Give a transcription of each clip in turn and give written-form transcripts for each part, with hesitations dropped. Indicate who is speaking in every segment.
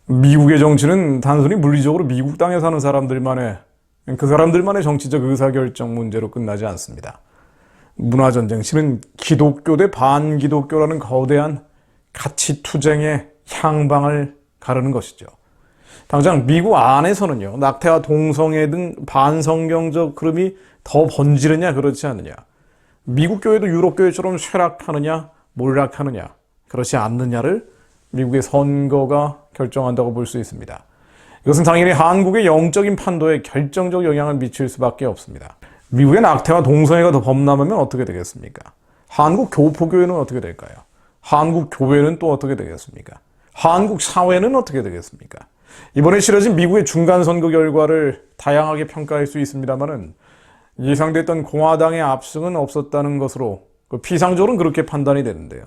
Speaker 1: 미국의 정치는 단순히 물리적으로 미국 땅에 사는 사람들만의 그 사람들만의 정치적 의사결정 문제로 끝나지 않습니다. 문화전쟁, 실은 기독교 대 반기독교라는 거대한 가치 투쟁의 향방을 가르는 것이죠. 당장 미국 안에서는요, 낙태와 동성애 등 반성경적 흐름이 더 번지느냐 그렇지 않느냐, 미국 교회도 유럽 교회처럼 쇠락하느냐 몰락하느냐 그렇지 않느냐를 미국의 선거가 결정한다고 볼 수 있습니다. 이것은 당연히 한국의 영적인 판도에 결정적 영향을 미칠 수밖에 없습니다. 미국의 낙태와 동성애가 더 범람하면 어떻게 되겠습니까? 한국 교포교회는 어떻게 될까요? 한국 교회는 또 어떻게 되겠습니까? 한국 사회는 어떻게 되겠습니까? 이번에 치러진 미국의 중간선거 결과를 다양하게 평가할 수 있습니다만은 예상됐던 공화당의 압승은 없었다는 것으로 피상적으로는 그렇게 판단이 되는데요.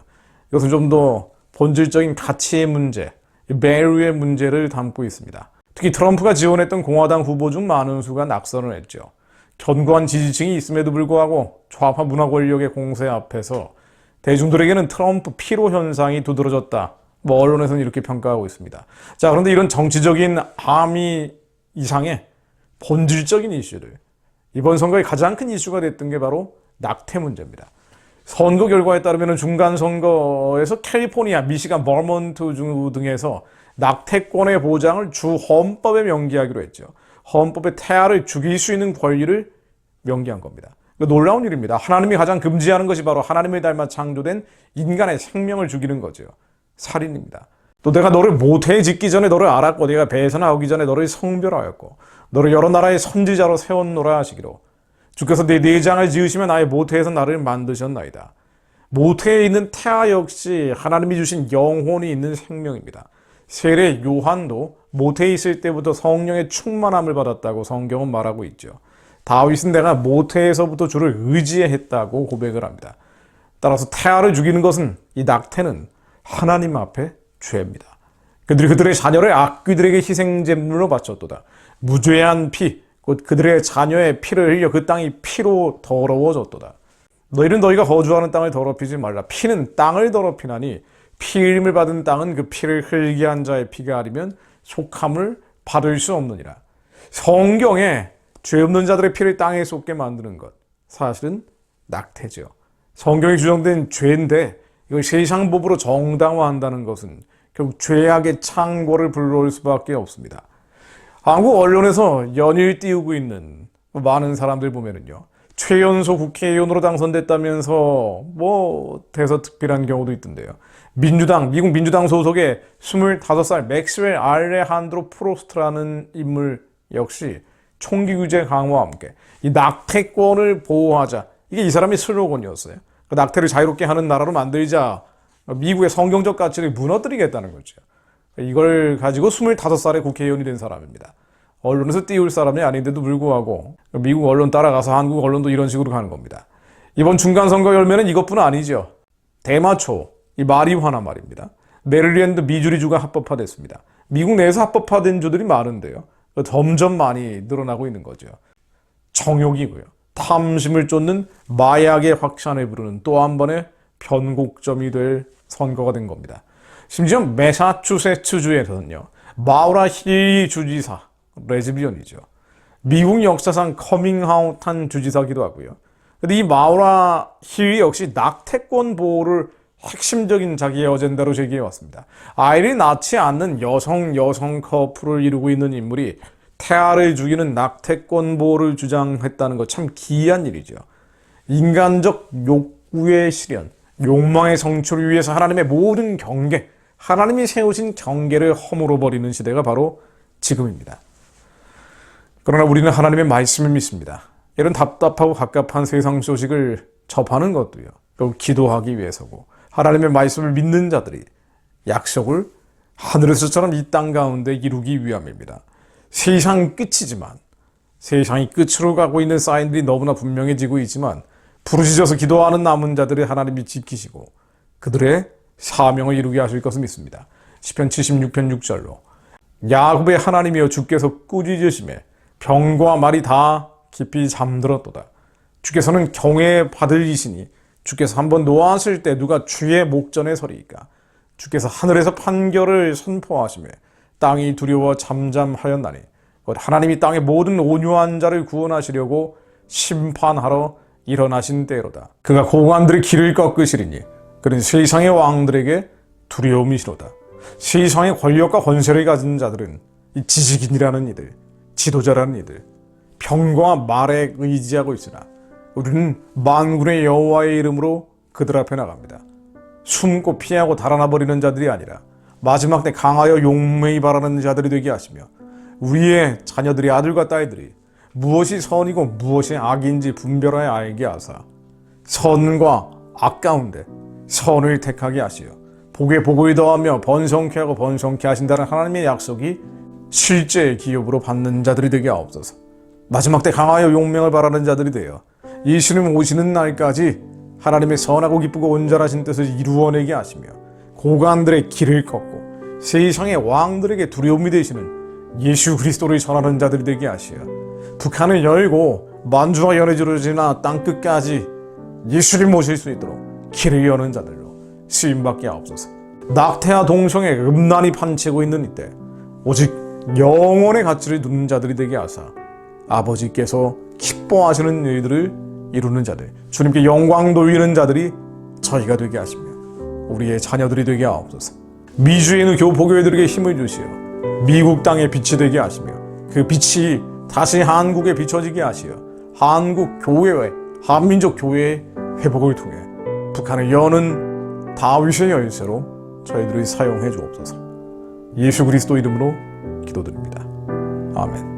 Speaker 1: 이것은 좀 더 본질적인 가치의 문제, 밸류의 문제를 담고 있습니다. 특히 트럼프가 지원했던 공화당 후보 중 많은 수가 낙선을 했죠. 견고한 지지층이 있음에도 불구하고 좌파 문화 권력의 공세 앞에서 대중들에게는 트럼프 피로 현상이 두드러졌다. 언론에서는 이렇게 평가하고 있습니다. 자, 그런데 이런 정치적인 함의 이상의 본질적인 이슈들, 이번 선거의 가장 큰 이슈가 됐던 게 바로 낙태 문제입니다. 선거 결과에 따르면 중간선거에서 캘리포니아, 미시간, 버몬트 주 등에서 낙태권의 보장을 주 헌법에 명기하기로 했죠. 헌법에 태아를 죽일 수 있는 권리를 명기한 겁니다. 놀라운 일입니다. 하나님이 가장 금지하는 것이 바로 하나님을 닮아 창조된 인간의 생명을 죽이는 거죠. 살인입니다. 또 내가 너를 모태에 짓기 전에 너를 알았고 내가 배에서 나오기 전에 너를 성별하였고 너를 여러 나라의 선지자로 세웠노라 하시기로 주께서 내 내장을 지으시며 나의 모태에서 나를 만드셨나이다. 모태에 있는 태아 역시 하나님이 주신 영혼이 있는 생명입니다. 세례 요한도 모태에 있을 때부터 성령의 충만함을 받았다고 성경은 말하고 있죠. 다윗은 내가 모태에서부터 주를 의지했다고 고백을 합니다. 따라서 태아를 죽이는 것은, 이 낙태는 하나님 앞에 죄입니다. 그들이 그들의 자녀를 악귀들에게 희생제물로 바쳤도다. 무죄한 피, 곧 그들의 자녀의 피를 흘려 그 땅이 피로 더러워졌도다. 너희는 너희가 거주하는 땅을 더럽히지 말라. 피는 땅을 더럽히나니 피 흘림을 받은 땅은 그 피를 흘게 한 자의 피가 아니면 속함을 받을 수 없느니라. 성경에 죄 없는 자들의 피를 땅에 쏟게 만드는 것, 사실은 낙태죠. 성경에 규정된 죄인데 이걸 세상법으로 정당화한다는 것은 결국 죄악의 창고를 불러올 수밖에 없습니다. 한국 언론에서 연일 띄우고 있는 많은 사람들 보면은요, 최연소 국회의원으로 당선됐다면서 대서특필한 경우도 있던데요. 미국 민주당 소속의 25살 맥스웰 알레한드로 프로스트라는 인물 역시 총기 규제 강화와 함께 이 낙태권을 보호하자, 이게 이 사람의 슬로건이었어요. 그 낙태를 자유롭게 하는 나라로 만들자, 미국의 성경적 가치를 무너뜨리겠다는 거죠. 이걸 가지고 25살의 국회의원이 된 사람입니다. 언론에서 띄울 사람이 아닌데도 불구하고 미국 언론 따라가서 한국 언론도 이런 식으로 가는 겁니다. 이번 중간선거 열매는 이것뿐 아니죠. 대마초, 이 마리화나 말입니다. 메릴랜드 미주리주가 합법화됐습니다. 미국 내에서 합법화된 주들이 많은데요, 점점 많이 늘어나고 있는 거죠. 정욕이고요, 탐심을 쫓는 마약의 확산을 부르는 또 한 번의 변곡점이 될 선거가 된 겁니다. 심지어 매사추세츠주에서는요, 마우라 힐리 주지사, 레즈비언이죠. 미국 역사상 커밍아웃한 주지사기도 하고요. 근데 이 마우라 힐리 역시 낙태권 보호를 핵심적인 자기의 어젠다로 제기해왔습니다. 아이를 낳지 않는 여성 커플을 이루고 있는 인물이 태아를 죽이는 낙태권 보호를 주장했다는 것, 참 기이한 일이죠. 인간적 욕구의 실현, 욕망의 성취를 위해서 하나님의 모든 경계, 하나님이 세우신 경계를 허물어버리는 시대가 바로 지금입니다. 그러나 우리는 하나님의 말씀을 믿습니다. 이런 답답하고 갑갑한 세상 소식을 접하는 것도요, 결국 기도하기 위해서고, 하나님의 말씀을 믿는 자들이 약속을 하늘에서처럼 이 땅 가운데 이루기 위함입니다. 세상 끝이지만, 세상이 끝으로 가고 있는 사인들이 너무나 분명해지고 있지만, 부르짖어서 기도하는 남은 자들을 하나님이 지키시고 그들의 사명을 이루게 하실 것을 믿습니다. 시편 76편 6절로 야곱의 하나님이여 주께서 꾸짖으심에 병과 말이 다 깊이 잠들었도다. 주께서는 경외 받을 이시니 주께서 한번 놓았을 때 누가 주의 목전에 서리이까. 주께서 하늘에서 판결을 선포하시며 땅이 두려워 잠잠하였나니 곧 하나님이 땅의 모든 온유한 자를 구원하시려고 심판하러 일어나신 때로다. 그가 고관들의 길을 꺾으시리니 그는 세상의 왕들에게 두려움이시로다. 세상의 권력과 권세를 가진 자들은 이 지식인이라는 이들, 지도자라는 이들, 병과 말에 의지하고 있으나 우리는 만군의 여호와의 이름으로 그들 앞에 나갑니다. 숨고 피하고 달아나 버리는 자들이 아니라 마지막 때 강하여 용맹히 바라는 자들이 되게 하시며 우리의 자녀들이, 아들과 딸들이 무엇이 선이고 무엇이 악인지 분별하여 알게 하사 선과 악 가운데 선을 택하게 하시어 복에 복을 더하며 번성케 하고 번성케 하신다는 하나님의 약속이 실제의 기업으로 받는 자들이 되게 하옵소서. 마지막 때 강하여 용맹을 바라는 자들이 되어 예수님 오시는 날까지 하나님의 선하고 기쁘고 온전하신 뜻을 이루어내게 하시며 고관들의 길을 꺾고 세상의 왕들에게 두려움이 되시는 예수 그리스도를 전하는 자들이 되게 하시어 북한을 열고 만주와 연해주로 지나 땅끝까지 예수를 모실 수 있도록 길을 여는 자들로 쓰임받게 하옵소서. 낙태와 동성애 음란이 판치고 있는 이때 오직 영혼의 가치를 두는 자들이 되게 하사 아버지께서 기뻐하시는 일들을 이루는 자들, 주님께 영광 돌리는 자들이 저희가 되게 하시며 우리의 자녀들이 되게 하옵소서. 미주에 있는 교포교회들에게 힘을 주시어 미국 땅에 빛이 되게 하시며 그 빛이 다시 한국에 비춰지게 하시어 한국 교회와 한민족 교회의 회복을 통해 북한을 여는 다윗의 열쇠로 저희들을 사용해 주옵소서. 예수 그리스도 이름으로 기도드립니다. 아멘.